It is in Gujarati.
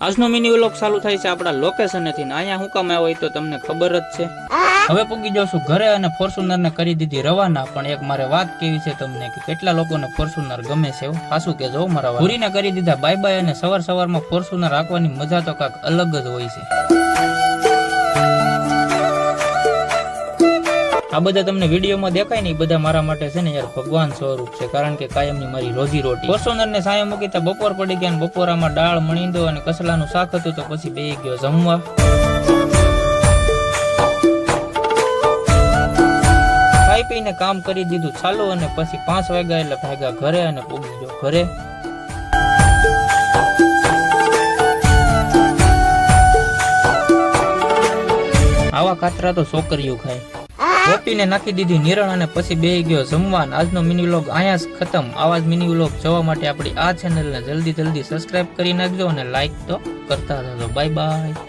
આજનો મિની વ્લોગ ચાલુ થાય છે આપણા લોકેશનેથી ને અહીંયા હું કામ આવ્યો તો તમને ખબર જ છે। હવે પૂગી જાઉં છું ઘરે અને ફોર્ચ્યુનર ને કરી દીધી રવાના। પણ એક મારે વાત કેવી છે તમને કે કેટલા લોકોને ફોર્ચ્યુનર ગમે છે પાછું કે જો મારા પૂરીને કરી દીધા બાય બાય અને સવાર સવારમાં ફોર્ચ્યુનર રાખવાની મજા તો કાંઈક અલગ જ હોય છે। આ બધા તમને વિડીયોમાં દેખાય ને બધા મારા માટે છે ને યાર ભગવાન સ્વરૂપ છે, કારણ કે કાયમની મારી રોજી રોટી। ફોર્ચ્યુનર ને સામે મૂકી તો બપોર પડી ગયા અને બપોરામાં દાળ મણીંદો અને કસલાનું શાક હતું તો પછી બેસી ગયો જમવા। ખાઈ પીને કામ કરી દીધું ચાલુ અને પછી 5 વાગ્યા એટલે ભાગ્યા ઘરે અને પૂગી ગયો ઘરે। આવા કાતરા તો છોકરીઓ ખાય। ગોપીને નાખી દીધી નિરણ અને પછી બેસી ગયો જમવા। આજનો મિની વ્લોગ અહીંયા જ ખતમ। આવા જ મિની વ્લોગ જોવા માટે આપણી આ ચેનલને જલ્દી સબસ્ક્રાઇબ કરી નાખજો અને લાઈક તો કરતા રહેજો। Bye bye.